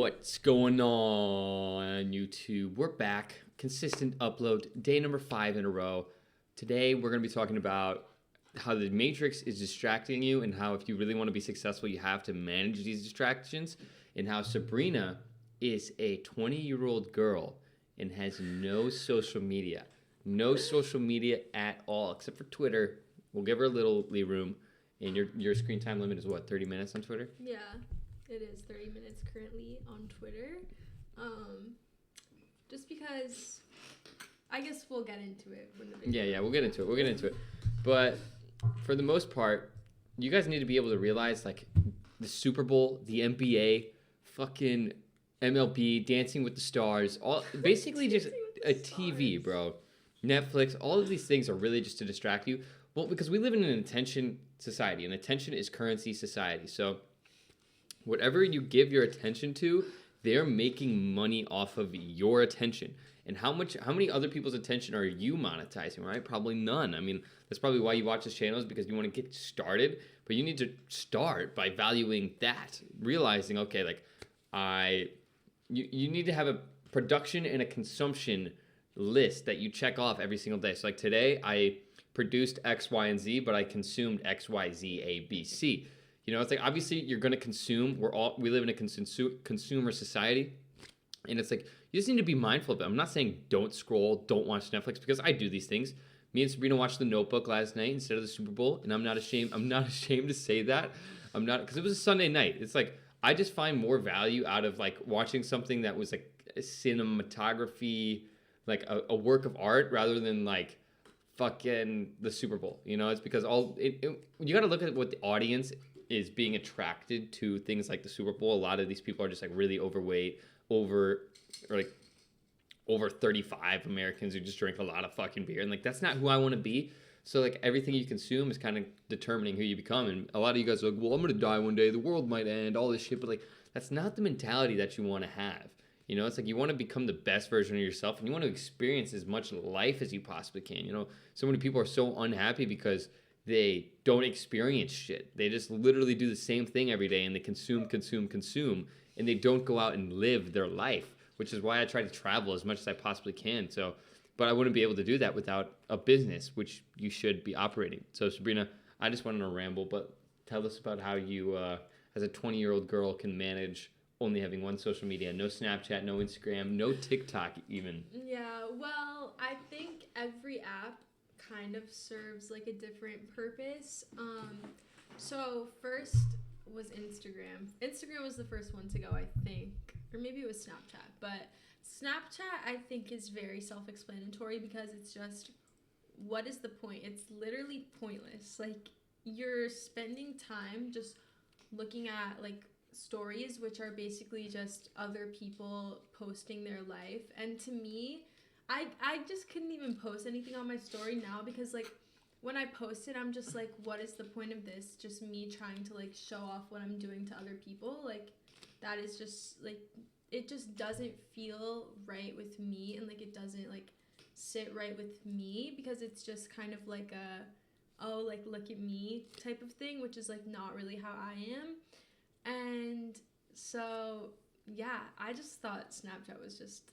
What's going on, YouTube? We're back. Consistent upload, day number 5 in a row. Today, we're going to be talking about how the Matrix is distracting you and how if you really want to be successful, you have to manage these distractions, and how Sabrina is a 20-year-old girl and has no social media. No social media at all, except for Twitter. We'll give her a little leeway room. And your screen time limit is what, 30 minutes on Twitter? Yeah. It is 30 minutes currently on Twitter. Just because I guess we'll get into it when the video. Yeah, we'll get into it. But for the most part, you guys need to be able to realize like the Super Bowl, the NBA, fucking MLB, Dancing with the Stars, all basically just a TV, bro. Netflix, all of these things are really just to distract you. Well, because we live in an attention society, and attention is currency society. So whatever you give your attention to, they're making money off of your attention. And how many other people's attention are you monetizing, right? Probably none. I mean, that's probably why you watch this channel, is because you want to get started. But you need to start by valuing that, realizing, okay, like you need to have a production and a consumption list that you check off every single day. So like today, I produced X, Y, and Z, but I consumed X, Y, Z, A, B, C. You know, it's like obviously you're gonna consume. We live in a consumer society, and it's like you just need to be mindful of it. I'm not saying don't scroll, don't watch Netflix, because I do these things. Me and Sabrina watched The Notebook last night instead of the Super Bowl, and I'm not ashamed. I'm not ashamed to say that. I'm not, because it was a Sunday night. It's like I just find more value out of like watching something that was like a cinematography, like a work of art, rather than like fucking the Super Bowl. You know, it's because you got to look at what the audience is being attracted to things like the Super Bowl. A lot of these people are just like really overweight, over 35 Americans who just drink a lot of fucking beer. And like, that's not who I want to be. So like everything you consume is kind of determining who you become. And a lot of you guys are like, well, I'm going to die one day. The world might end, all this shit. But like, that's not the mentality that you want to have. You know, it's like you want to become the best version of yourself, and you want to experience as much life as you possibly can. You know, so many people are so unhappy because they don't experience shit. They just literally do the same thing every day, and they consume, and they don't go out and live their life, which is why I try to travel as much as I possibly can. So, but I wouldn't be able to do that without a business, which you should be operating. So Sabrina, I just went on a ramble, but tell us about how you, as a 20-year-old girl, can manage only having one social media, no Snapchat, no Instagram, no TikTok even. Yeah, well, I think every app kind of serves like a different purpose. So first was Instagram. Instagram was the first one to go, I think, or maybe it was Snapchat. But Snapchat, I think, is very self-explanatory, because it's just, what is the point? It's literally pointless. Like, you're spending time just looking at like stories, which are basically just other people posting their life. And to me, I just couldn't even post anything on my story now, because like when I post it, I'm just like, what is the point of this? Just me trying to like show off what I'm doing to other people. Like, that is just like, it just doesn't feel right with me, and like it doesn't like sit right with me, because it's just kind of like like look at me type of thing, which is like not really how I am. And so yeah, I just thought Snapchat was just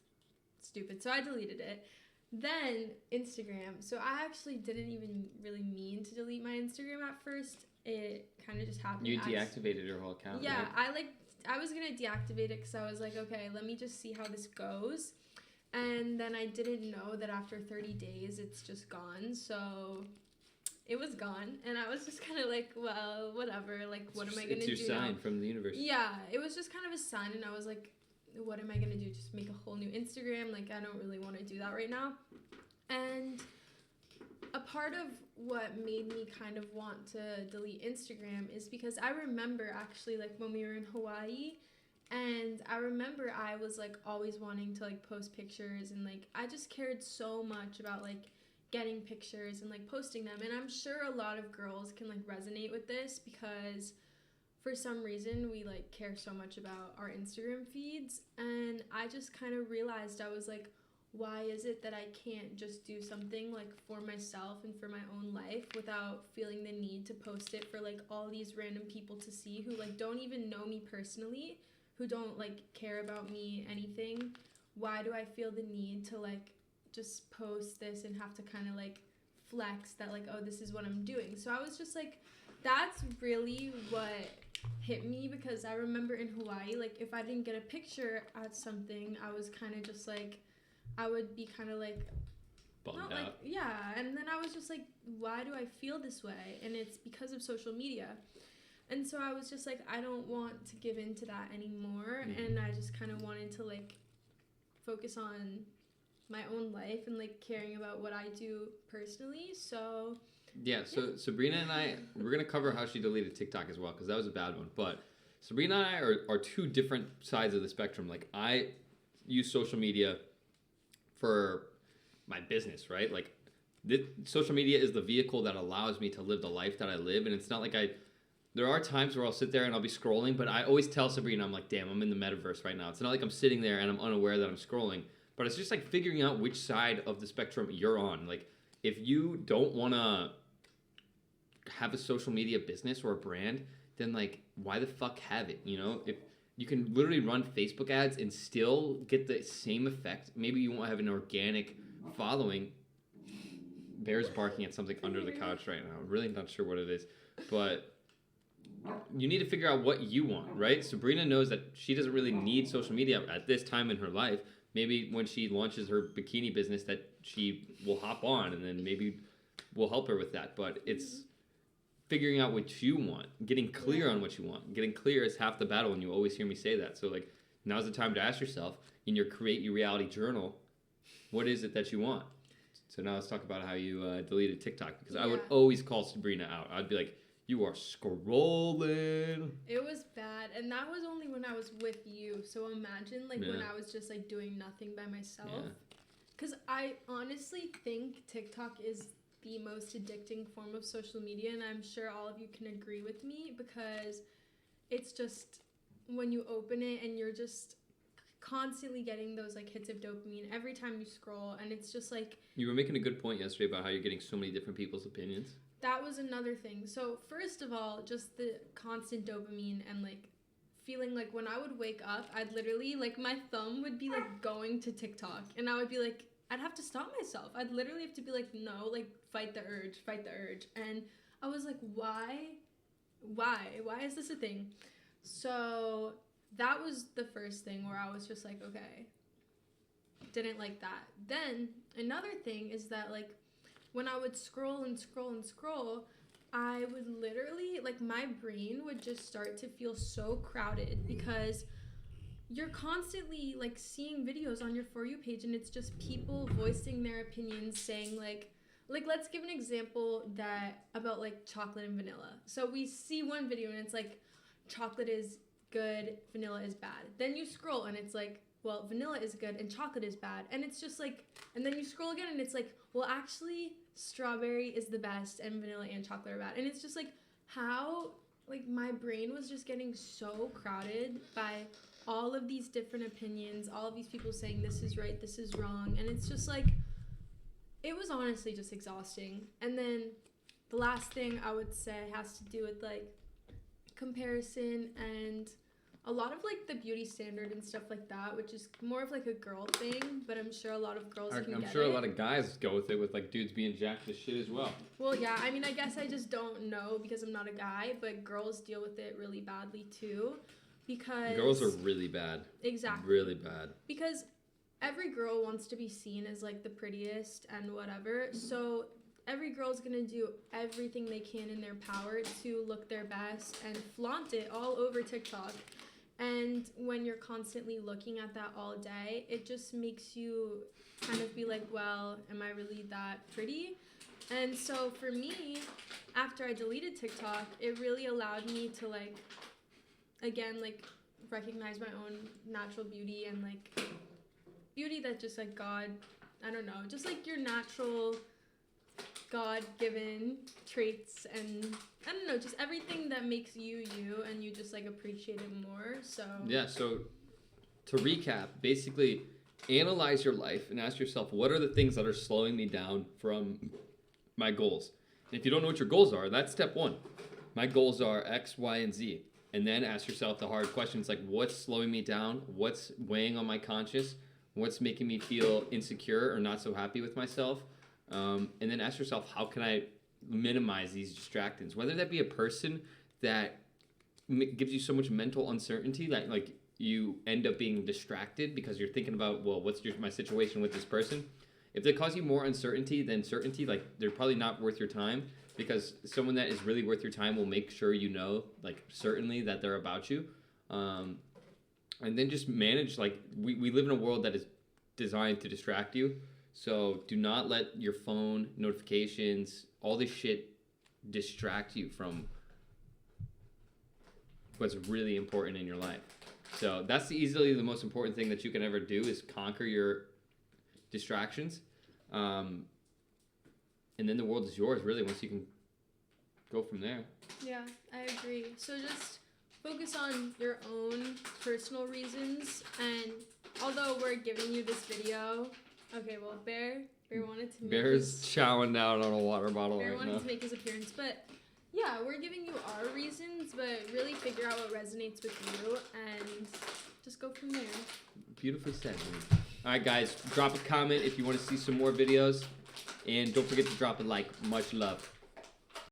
stupid, so I deleted it. Then Instagram. So I actually didn't even really mean to delete my Instagram at first. It kind of just happened. You deactivated your whole account, yeah, right? I was gonna deactivate it because I was like, okay, let me just see how this goes. And then I didn't know that after 30 days it's just gone. So it was gone, and I was just kind of like, well, whatever. Like, what am I gonna do? It's your sign from the universe. Yeah, it was just kind of a sign, and I was like, what am I gonna do? Just make a whole new Instagram? Like, I don't really want to do that right now. And a part of what made me kind of want to delete Instagram is because I remember actually like when we were in Hawaii, and I remember I was like always wanting to like post pictures, and like I just cared so much about like getting pictures and like posting them. And I'm sure a lot of girls can like resonate with this, because for some reason we like care so much about our Instagram feeds. And I just kind of realized, I was like, why is it that I can't just do something like for myself and for my own life without feeling the need to post it for like all these random people to see, who like don't even know me personally, who don't like care about me anything, why do I feel the need to like just post this and have to kind of like flex that like, oh, this is what I'm doing? So I was just like, that's really what hit me, because I remember in Hawaii, like if I didn't get a picture at something, I was kind of just like, I would be kind of like, Bummed not out. like, yeah, and then I was just like, why do I feel this way? And it's because of social media. And so I was just like, I don't want to give in to that anymore. And I just kind of wanted to like focus on my own life and like caring about what I do personally. So yeah, so Sabrina and I, we're going to cover how she deleted TikTok as well, because that was a bad one. But Sabrina and I are two different sides of the spectrum. Like, I use social media for my business, right? Like, social media is the vehicle that allows me to live the life that I live. And it's not like there are times where I'll sit there and I'll be scrolling, but I always tell Sabrina, I'm like, damn, I'm in the metaverse right now. It's not like I'm sitting there and I'm unaware that I'm scrolling, but it's just like figuring out which side of the spectrum you're on. Like, if you don't want to have a social media business or a brand, then like, why the fuck have it? You know, if you can literally run Facebook ads and still get the same effect, maybe you won't have an organic following. Bear's barking at something under the couch right now. I'm really not sure what it is, but you need to figure out what you want, right? Sabrina knows that she doesn't really need social media at this time in her life. Maybe when she launches her bikini business that she will hop on, and then maybe we'll help her with that. But it's figuring out what you want, getting clear on what you want. Getting clear is half the battle, and you always hear me say that. So like, now's the time to ask yourself in your Create Your Reality journal, what is it that you want? So now let's talk about how you deleted TikTok, because I would always call Sabrina out. I'd be like, you are scrolling. it was bad, and that was only when I was with you. So imagine like when I was just like doing nothing by myself. Because I honestly think TikTok is the most addicting form of social media, and I'm sure all of you can agree with me, because it's just when you open it and you're just constantly getting those like hits of dopamine every time you scroll, and it's just like, you were making a good point yesterday about how you're getting so many different people's opinions. That was another thing. So first of all, just the constant dopamine and like feeling like when I would wake up, I'd literally like my thumb would be like going to TikTok, and I would be like, I'd have to stop myself. I'd literally have to be like, no, like fight the urge. And I was like, why is this a thing? So that was the first thing where I was just like, okay, didn't like that. Then another thing is that like when I would scroll, I would literally, like, my brain would just start to feel so crowded, because you're constantly like seeing videos on your For You page, and it's just people voicing their opinions, saying like let's give an example that about like chocolate and vanilla. So we see one video and it's like, chocolate is good, vanilla is bad. Then you scroll and it's like, well, vanilla is good and chocolate is bad. And it's just like, and then you scroll again and it's like, well, actually strawberry is the best and vanilla and chocolate are bad. And it's just like, how, like, my brain was just getting so crowded by all of these different opinions, all of these people saying this is right, this is wrong. And it's just like, it was honestly just exhausting. And then the last thing I would say has to do with like comparison and a lot of like the beauty standard and stuff like that, which is more of like a girl thing, but I'm sure a lot of girls can get it. I'm sure a lot of guys go with it, with like dudes being jacked as shit as well. Well, yeah, I mean, I guess I just don't know because I'm not a guy, but girls deal with it really badly too, because girls are really bad. Exactly. Really bad. Because every girl wants to be seen as like the prettiest and whatever, so every girl's gonna do everything they can in their power to look their best and flaunt it all over TikTok. And when you're constantly looking at that all day, it just makes you kind of be like, well, am I really that pretty? And so for me, after I deleted TikTok, it really allowed me to like, again, like recognize my own natural beauty and like beauty that just like God, I don't know, just like your natural God-given traits and I don't know, just everything that makes you you and you just like appreciate it more. So yeah, so to recap, basically analyze your life and ask yourself, what are the things that are slowing me down from my goals? And if you don't know what your goals are, that's step one. My goals are X, Y, and Z. And then ask yourself the hard questions like, what's slowing me down? What's weighing on my conscience? What's making me feel insecure or not so happy with myself? And then ask yourself, how can I minimize these distractions? Whether that be a person that gives you so much mental uncertainty that like you end up being distracted because you're thinking about, well, what's my situation with this person? If they cause you more uncertainty than certainty, like they're probably not worth your time, because someone that is really worth your time will make sure you know, like certainly that they're about you. And then just manage, like we live in a world that is designed to distract you. So do not let your phone, notifications, all this shit distract you from what's really important in your life. So that's easily the most important thing that you can ever do is conquer your distractions. And then the world is yours, really, once you can go from there. Yeah, I agree. So just focus on your own personal reasons. And although we're giving you this video, okay, well, Bear wanted to make Bear's chowing down on a water bottle Bear right wanted now. to make his appearance, but yeah, we're giving you our reasons, but really figure out what resonates with you and just go from there. Beautifully said, man. All right, guys, drop a comment if you want to see some more videos. And don't forget to drop a like. Much love.